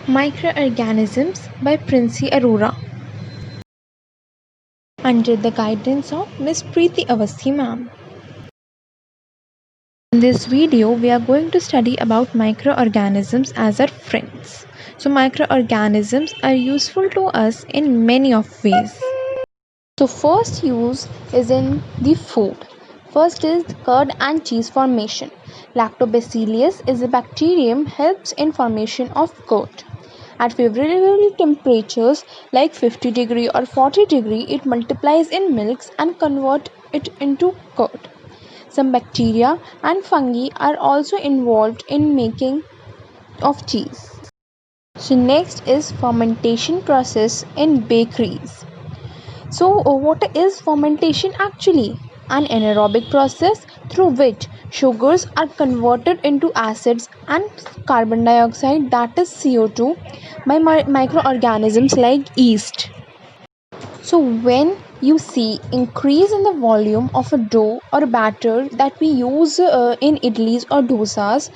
Microorganisms by Princey Arora under the guidance of Miss Preeti Awasthi ma'am. In this video, we are going to study about microorganisms as our friends. So microorganisms are useful to us in many of ways. So first use is in the food. First is curd and cheese formation. Lactobacillus is a bacterium helps in formation of curd. At favorable temperatures like 50 degree or 40 degree, it multiplies in milks and convert it into curd. Some bacteria and fungi are also involved in making of cheese. So next is fermentation process in bakeries. So, what is fermentation actually? An anaerobic process through which sugars are converted into acids and carbon dioxide, that is CO2, by microorganisms like yeast. So, when you see increase in the volume of a dough or batter that we use in idlis or dosas,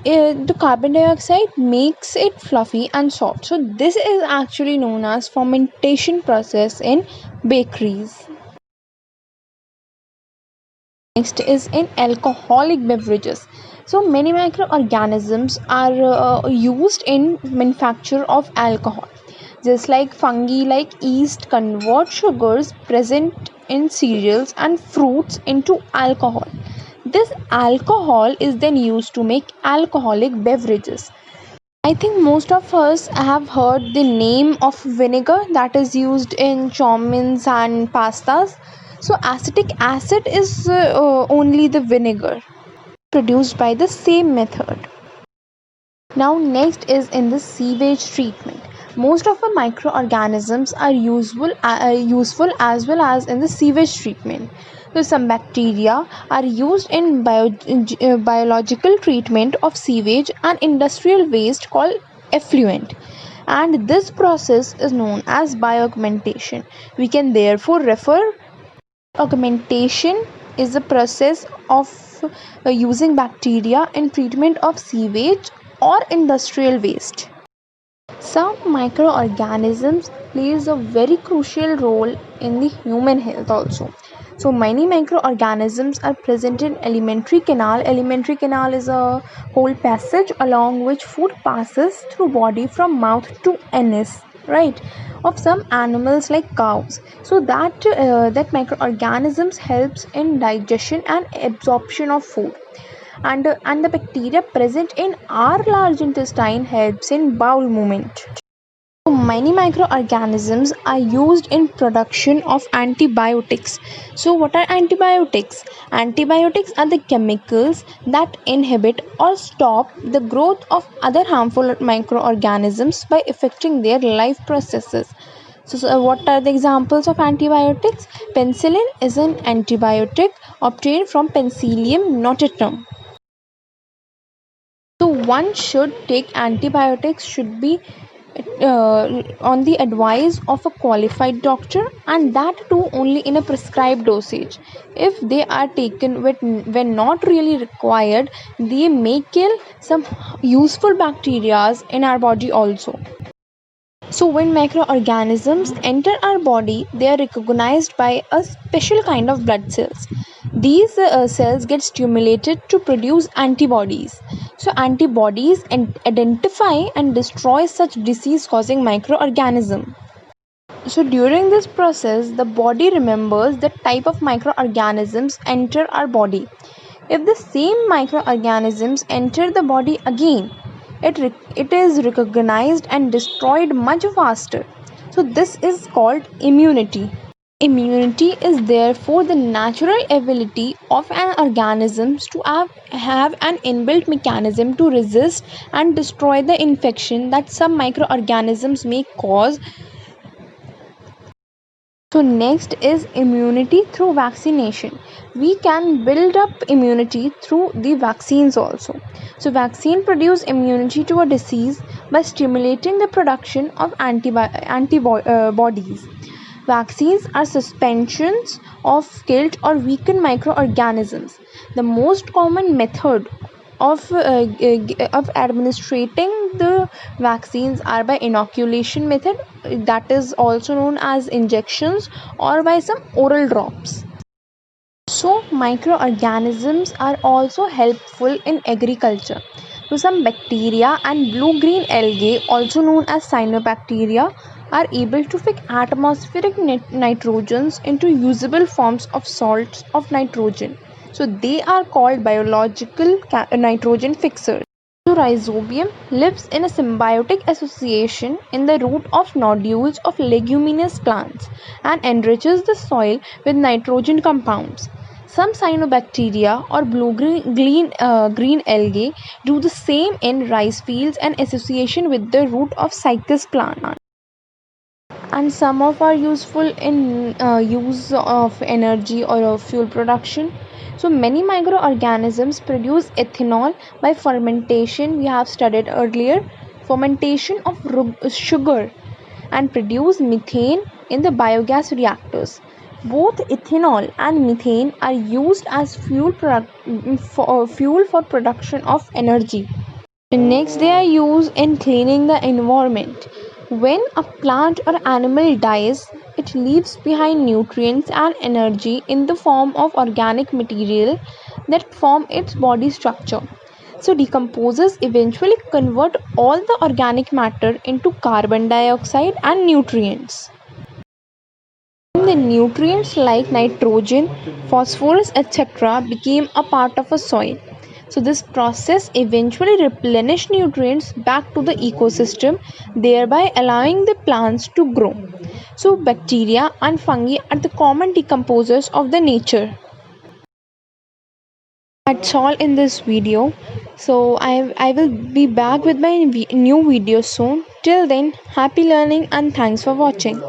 the carbon dioxide makes it fluffy and soft. So this is actually known as fermentation process in bakeries. Next is in alcoholic beverages. So many microorganisms are used in manufacture of alcohol. Just like fungi like yeast convert sugars present in cereals and fruits into alcohol. This alcohol is then used to make alcoholic beverages. I think most of us have heard the name of vinegar that is used in chowmins and pastas. So acetic acid is only the vinegar produced by the same method. Now next is in the sewage treatment. Most of the microorganisms are useful as well as in the sewage treatment. So some bacteria are used in biological treatment of sewage and industrial waste called effluent. And this process is known as bioaugmentation. We can therefore refer augmentation is a process of using bacteria in treatment of sewage or industrial waste. Some microorganisms plays a very crucial role in the human health also. So many microorganisms are present in alimentary canal. Alimentary canal is a whole passage along which food passes through body from mouth to anus, right, of some animals like cows. So that microorganisms helps in digestion and absorption of food. And the bacteria present in our large intestine helps in bowel movement. So many microorganisms are used in production of antibiotics. So what are antibiotics? Antibiotics are the chemicals that inhibit or stop the growth of other harmful microorganisms by affecting their life processes. So what are the examples of antibiotics? Penicillin is an antibiotic obtained from Penicillium notatum. So one should take antibiotics should be on the advice of a qualified doctor, and that too only in a prescribed dosage. If they are taken when not really required, they may kill some useful bacteria in our body also. So when microorganisms enter our body, they are recognized by a special kind of blood cells. These cells get stimulated to produce antibodies. So antibodies identify and destroy such disease causing microorganism. So during this process, the body remembers the type of microorganisms enter our body. If the same microorganisms enter the body again, it is recognized and destroyed much faster. So this is called immunity. Immunity is therefore the natural ability of an organism to have an inbuilt mechanism to resist and destroy the infection that some microorganisms may cause. So next is immunity through vaccination. We can build up immunity through the vaccines also. So vaccine produce immunity to a disease by stimulating the production of antibodies. Vaccines are suspensions of killed or weakened microorganisms. The most common method of administrating the vaccines are by inoculation method, that is also known as injections, or by some oral drops. So microorganisms are also helpful in agriculture. So some bacteria and blue-green algae, also known as cyanobacteria, are able to fix atmospheric nitrogens into usable forms of salts of nitrogen. So they are called biological nitrogen fixers. So rhizobium lives in a symbiotic association in the root of nodules of leguminous plants and enriches the soil with nitrogen compounds. Some cyanobacteria or blue-green algae do the same in rice fields and association with the root of cycas plant. And some of are useful in use of energy or of fuel production. So many microorganisms produce ethanol by fermentation, we have studied earlier, fermentation of sugar, and produce methane in the biogas reactors. Both ethanol and methane are used as fuel for production of energy. Next, they are used in cleaning the environment. When a plant or animal dies, it leaves behind nutrients and energy in the form of organic material that form its body structure. So, decomposers eventually convert all the organic matter into carbon dioxide and nutrients. The nutrients like nitrogen, phosphorus, etc. became a part of a soil. So this process eventually replenished nutrients back to the ecosystem, thereby allowing the plants to grow. So bacteria and fungi are the common decomposers of the nature. That's all in this video. So I will be back with my new video soon. Till then, happy learning and thanks for watching.